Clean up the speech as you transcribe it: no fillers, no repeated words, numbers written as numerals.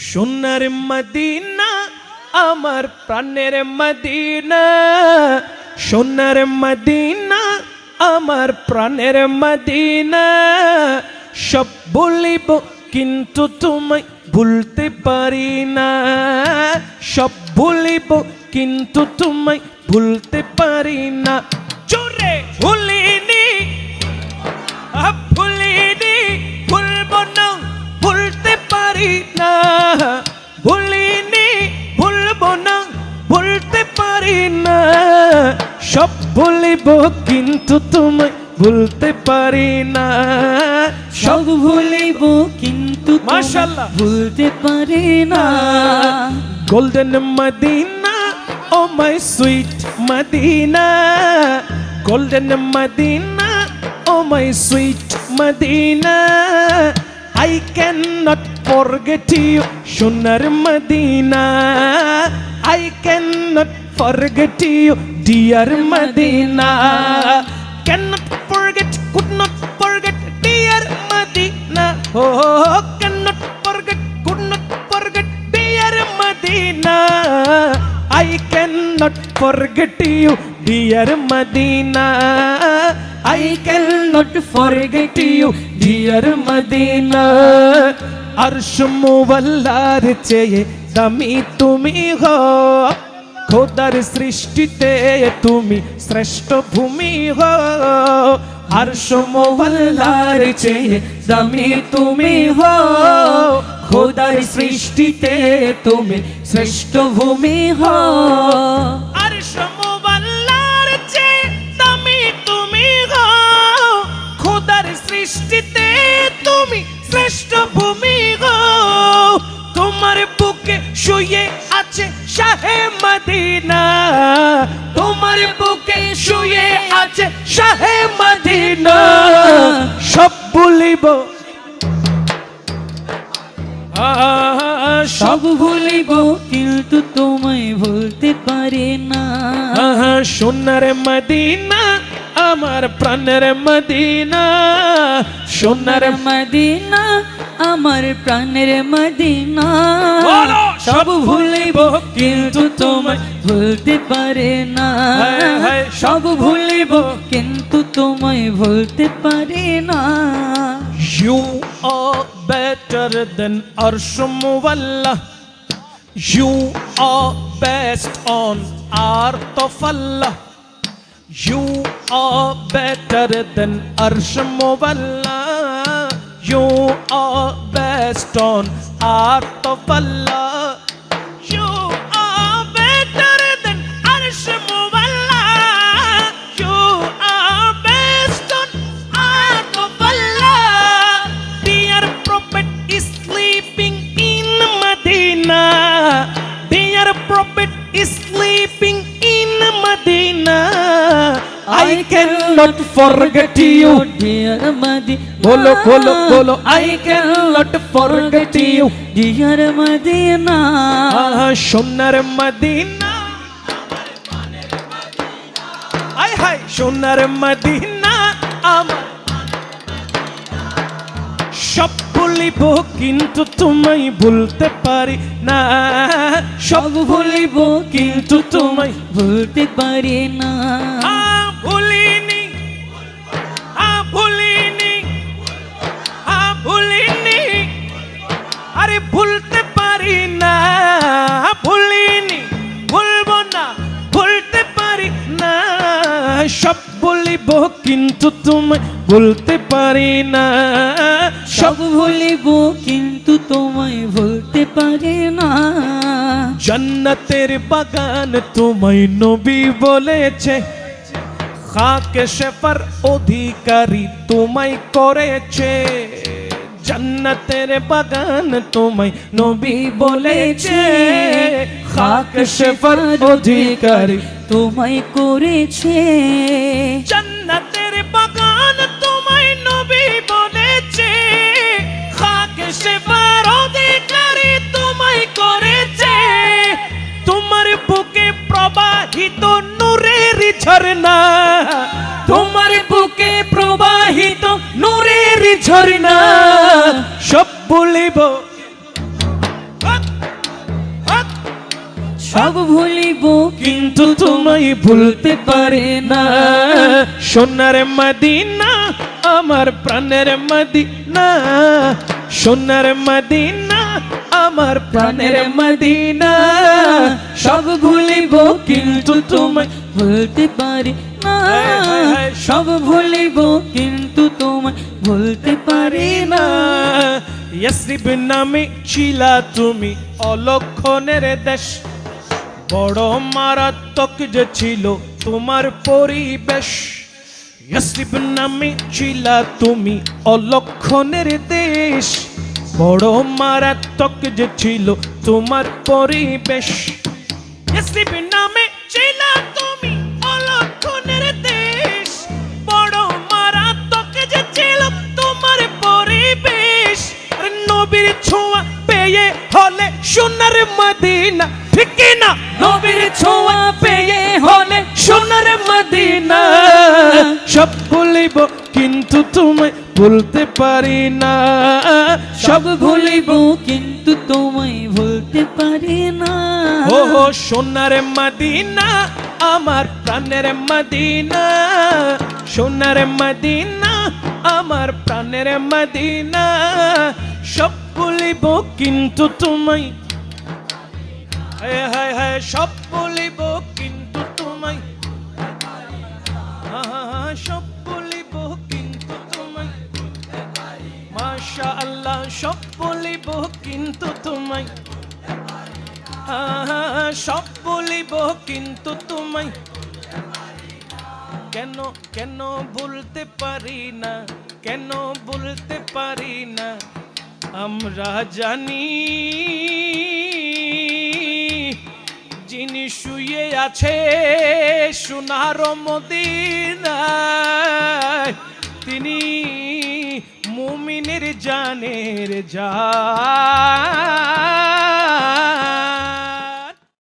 সোনার মদিনা আমার প্রাণের মদিনা, সোনার মদিনা আমার প্রাণের মদিনা। সব বলিব কিন্তু তোমায় ভুলতে পারি না, সব বলিব কিন্তু তোমায় ভুলতে পারি না। জোরে ভুলিনি ভুলিনি, ভুলব না ভুলতে পারি না, ভুলিনি ভুলব না ভুলতে পারি না। সব ভুলিব কিন্তু তোমায় ভুলতে পারি না, সব ভুলিব কিন্তু মাশাআল্লাহ ভুলতে পারি না। Golden Medina oh my sweet Medina, golden Medina oh my sweet Medina. I cannot forget you, সোনার Medina. I cannot forget you, dear Medina. Cannot forget, could not forget, dear Medina. Oh, cannot forget, could not forget, dear Medina. I cannot forget you, dear Medina. I cannot forget you, dear Medina. আরশ মুআল্লার চেয়ে দামি তুমি হো, খোদার সৃষ্টিতে তুমি শ্রেষ্ঠ ভূমি হো। আরশ মুআল্লার চেয়ে দামি তুমি হো, খোদার সৃষ্টিতে তুমি শ্রেষ্ঠ ভূমি হো। আরশ মুআল্লার চেয়ে দামি তুমি হো, খোদার সৃষ্টিতে তুমি শ্রেষ্ঠ ভূমি হো। তোমার বুকে শুয়ে আছে শাহে মদিনা, তোমার বুকে শুয়ে আছে শাহে মদিনা। সব ভুলিব সব ভুলিব কিন্তু তোমায় ভুলতে পারি না। সোনার মদিনা আমার প্রাণের মদিনা, সোনার মদিনা আমার প্রাণের মদিনা। সব ভুলিব কিন্তু তোমায় ভুলতে পারে না, সব ভুলিব কিন্তু তোমায় ভুলতে পারে না। You are better than Arsh Muwalla, you are best on earth of Allah. You are better than Arsh Muwalla, you are best on earth of Allah. You are better than Arsh Muwalla, you are best on earth of Allah. Dear Prophet is sleeping in Medina, dear Prophet is sleeping in Medina. I cannot forget you, dear Medina. bolo bolo bolo, I cannot forget you, dear Medina। সোনার Medina, আয় হায় সোনার Medina আমার। সব ভুলিব কিন্তু তোমায় ভুলতে পারি না, সব ভুলিব কিন্তু তোমায় ভুলতে পারি না। ভুলিনি ভুলিনি ভুলিনি, আরে ভুলতে পারি না, ভুলিনি ভুলব না ভুলতে পারি না। সব বলিব কিন্তু তোমায় ভুলতে পারি না, সব ভুলিব কিন্তু তোমায় ভুলতে পারি না। জান্নাতের বাগান তোমায় নবী বলেছে, খাকে শেফার অধিকারী তোমায় করেছে। জান্নাতের বাগান তোমায় নবী বলেছে, খাকে শেফার অধিকারী তোমায় করেছে। জান্নাতের বাগান তোমায় নবী বলেছে, খাকে শেফার অধিকারী তোমায় করেছে। তোমার বুকে প্রবাহিত নূরের ঝরনা, তোমার বুকে প্রবাহিত নূরের ঝরনা। সব ভুলিব সব ভুলিব কিন্তু তোমায় ভুলতে পারি না। সোনার মদিনা আমার প্রাণের মদিনা, সোনার মদিনা আমার প্রাণের মদিনা। সব ভুলিব কিন্তু তোমায় ভুলতে পারি না। সব ভুলিব কিন্তু তোমায় ভুলতে পারি না। ইয়াসরিব নামে ছিলা তুমি অলক্ষণের দেশ, বড় মারাত্মক যে ছিল তোমার পরিবেশ। ইয়াসরিব নামে ছিলা তুমি অলক্ষণের দেশ, বড় মারাত্মক যে ছিল তোমার পরিবেশ। ইয়াসরিব নামে ছিলা তুমি অলক্ষণের দেশ, বড় মারাত্মক যে ছিল তোমার পরিবেশ। আরে নবীর ছোঁয়া পেয়ে হলে সোনার মদিনা, ঠিক কি না? নবীর ছোঁয়া পেয়ে হলে সোনার মদিনা। সব ভুলিব কিন্তু তোমায় ভুলতে পারি না। সব ভুলিব কিন্তু তোমায় ভুলতে পারি না। ও সোনার মদিনা আমার প্রাণের মদিনা, সোনার মদিনা আমার প্রাণের মদিনা। সব ভুলিব কিন্তু তোমায়, হায় হায় হায়, সব ভুলিব কিন্তু তোমায়, সব ভুলিব কিন্তু তোমায়, মাশাআল্লাহ সব ভুলিব কিন্তু তোমায়, সব বলিব কিন্তু তোমায়। কেন কেন ভুলতে পারি না, কেন ভুলতে পারি না? আমরা জানি যিনি শুয়ে আছে সোনার মদিনায়, তিনি মুমিনের জানের জান।